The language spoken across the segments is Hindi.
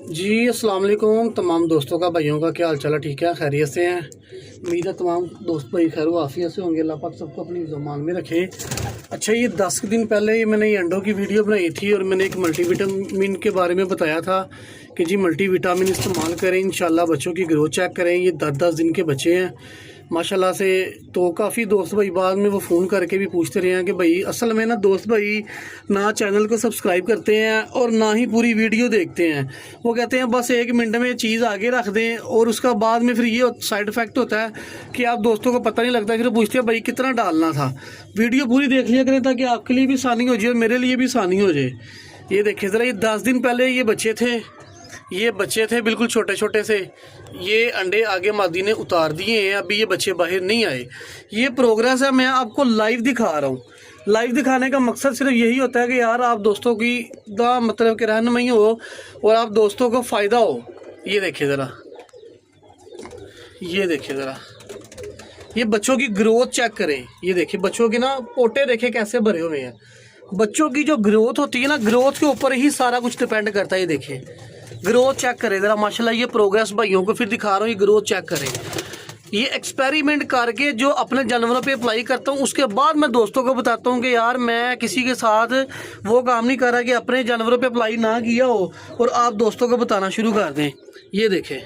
जी अस्सलाम वालेकुम तमाम दोस्तों का, भाइयों का क्या हाल चाल है? ठीक है, खैरियत से हैं। उम्मीद है तमाम दोस्त भाई खैर आफियत से होंगे। अल्लाह पाक सबको अपनी ज़मान में रखे। अच्छा, ये 10 दिन पहले मैंने ये अंडों की वीडियो बनाई थी और मैंने एक मल्टीविटामिन के बारे में बताया था कि जी मल्टीविटामिन इस्तेमाल करें, इंशाल्लाह बच्चों की ग्रोथ चेक करें। ये 10-10 दिन के बच्चे हैं माशाल्लाह से। तो काफ़ी दोस्त भाई बाद में वो फ़ोन करके भी पूछते रहे हैं कि भाई असल में ना दोस्त भाई ना चैनल को सब्सक्राइब करते हैं और ना ही पूरी वीडियो देखते हैं। वो कहते हैं बस 1 मिनट में चीज़ आगे रख दें और उसका बाद में फिर ये साइड इफ़ेक्ट होता है कि आप दोस्तों को पता नहीं लगता। फिर पूछते हैं भाई कितना डालना था। वीडियो पूरी देख लिया करें ताकि आपके लिए भी आसानी हो जाए और मेरे लिए भी आसानी हो जाए। ये देखिए ज़रा, ये 10 दिन पहले ये बच्चे थे बिल्कुल छोटे छोटे से। ये अंडे आगे मादी ने उतार दिए हैं, अभी ये बच्चे बाहर नहीं आए। ये प्रोग्रेस है, मैं आपको लाइव दिखा रहा हूँ। लाइव दिखाने का मकसद सिर्फ यही होता है कि यार आप दोस्तों की मतलब कि रहनुमाई हो और आप दोस्तों को फ़ायदा हो। ये देखिए ज़रा, ये बच्चों की ग्रोथ चेक करें। ये देखिए बच्चों की ना पोटे देखे कैसे भरे हुए हैं। बच्चों की जो ग्रोथ होती है ना, ग्रोथ के ऊपर ही सारा कुछ डिपेंड करता है। ये देखिए ग्रोथ चेक करें ज़रा माशाल्लाह। ये प्रोग्रेस भाइयों को फिर दिखा रहा हूँ, ये ग्रोथ चेक करें। ये एक्सपेरिमेंट करके जो अपने जानवरों पे अप्लाई करता हूँ, उसके बाद मैं दोस्तों को बताता हूँ कि यार मैं किसी के साथ वो काम नहीं कर रहा कि अपने जानवरों पे अप्लाई ना किया हो और आप दोस्तों को बताना शुरू कर दें। ये देखें,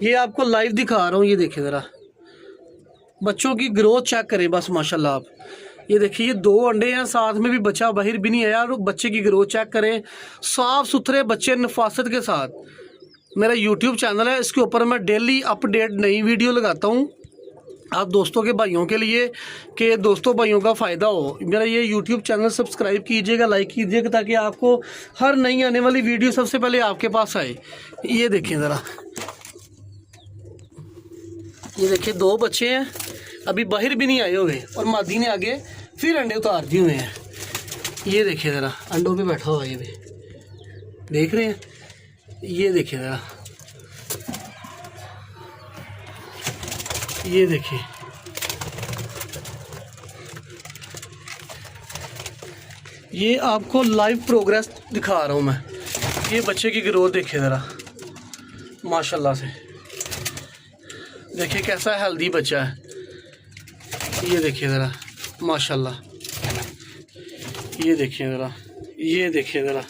ये आपको लाइव दिखा रहा हूँ। ये देखें ज़रा, बच्चों की ग्रोथ चेक करें बस माशाल्लाह आप। ये देखिए ये 2 अंडे हैं, साथ में भी बच्चा बाहर भी नहीं आया। और बच्चे की ग्रोथ चेक करें, साफ़ सुथरे बच्चे नफासत के साथ। मेरा यूट्यूब चैनल है, इसके ऊपर मैं डेली अपडेट नई वीडियो लगाता हूँ आप दोस्तों के भाइयों के लिए कि दोस्तों भाइयों का फ़ायदा हो। मेरा ये यूट्यूब चैनल सब्सक्राइब कीजिएगा, लाइक कीजिएगा ताकि आपको हर नई आने वाली वीडियो सबसे पहले आपके पास आए। ये देखें ज़रा, ये देखिए 2 बच्चे हैं, अभी बाहर भी नहीं आए हुए और मादी ने आगे फिर अंडे उतार दिए हुए हैं। ये देखिए ज़रा, अंडों पे बैठा हुआ है ये भी, देख रहे हैं। ये देखिए ज़रा, ये देखिए, ये आपको लाइव प्रोग्रेस दिखा रहा हूँ मैं। ये बच्चे की ग्रोथ देखिए ज़रा माशाल्लाह से। देखिए कैसा हेल्दी बच्चा है। ये देखिए ज़रा माशाल्लाह। ये देखिए ज़रा, ये देखिए ज़रा,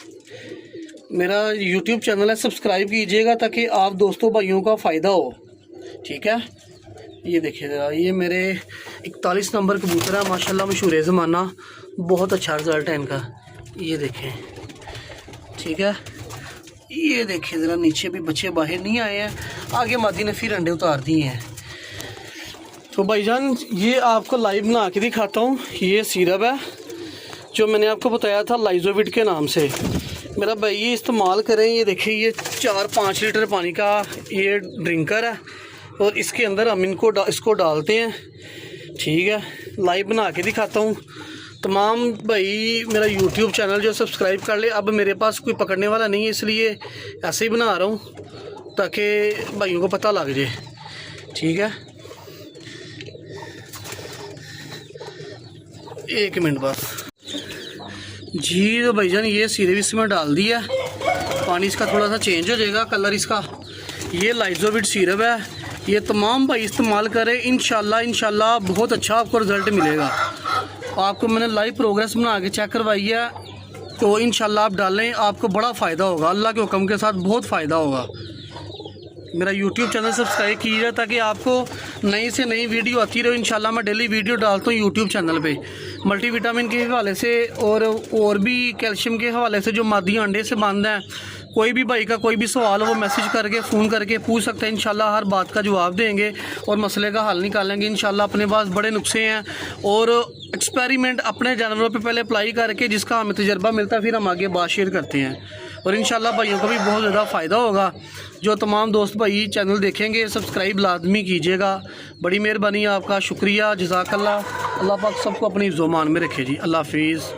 मेरा यूट्यूब चैनल है, सब्सक्राइब कीजिएगा ताकि आप दोस्तों भाइयों का फ़ायदा हो, ठीक है। ये देखिए ज़रा, ये मेरे 41 नंबर कबूतर है माशाल्लाह, मशहूर ज़माना, बहुत अच्छा रिज़ल्ट है इनका। ये देखें, ठीक है। ये देखिए ज़रा, नीचे भी बच्चे बाहर नहीं आए हैं, आगे मादी ने फिर अंडे उतार दिए हैं। तो भाईजान ये आपको लाइव बना के दिखाता हूँ। ये सिरप है जो मैंने आपको बताया था लाइजोविट के नाम से। मेरा भाई ये इस्तेमाल करें। ये देखिए ये 4-5 लीटर पानी का ये ड्रिंकर है और इसके अंदर हम इसको डालते हैं, ठीक है। लाइव बना के दिखाता हूँ। तमाम भाई मेरा यूट्यूब चैनल जो सब्सक्राइब कर ले। अब मेरे पास कोई पकड़ने वाला नहीं है, इसलिए ऐसे ही बना रहा हूँ ताकि भाइयों को पता लग जाए, ठीक है। 1 मिनट बस जी। तो भाईजान ये सिरप इसमें डाल दिया, पानी इसका थोड़ा सा चेंज हो जाएगा कलर इसका। ये लाइजोविट सिरप है, ये तमाम भाई इस्तेमाल करें। इंशाल्लाह बहुत अच्छा आपको रिज़ल्ट मिलेगा। आपको मैंने लाइव प्रोग्रेस बना के चेक करवाई है, तो इंशाल्लाह आप डालें, आपको बड़ा फ़ायदा होगा। अल्लाह के हुक्म के साथ बहुत फ़ायदा होगा। मेरा यूट्यूब चैनल सब्सक्राइब कीजिए ताकि आपको नई से नई वीडियो आती रहे। इंशाल्लाह मैं डेली वीडियो डालता हूँ यूट्यूब चैनल पे, मल्टीविटामिन के हवाले से और भी कैल्शियम के हवाले से जो मादी अंडे से बंद हैं। कोई भी भाई का कोई भी सवाल हो वो मैसेज करके फ़ोन करके पूछ सकते हैं। इंशाल्लाह हर बात का जवाब देंगे और मसले का हल निकालेंगे। इंशाल्लाह अपने पास बड़े नुस्खे हैं और एक्सपेरिमेंट अपने जानवरों पे पहले अप्लाई करके जिसका हमें तजर्बा मिलता है फिर हम आगे बात शेयर करते हैं और इंशाल्लाह भाइयों को भी बहुत ज़्यादा फ़ायदा होगा। जो तमाम दोस्त भाई चैनल देखेंगे सब्सक्राइब लाजमी कीजिएगा। बड़ी मेहरबानी आपका, शुक्रिया, जज़ाकल्लाह। अल्लाह पाक सबको अपनी ज़ुबान में रखे जी। अल्लाह हाफिज़।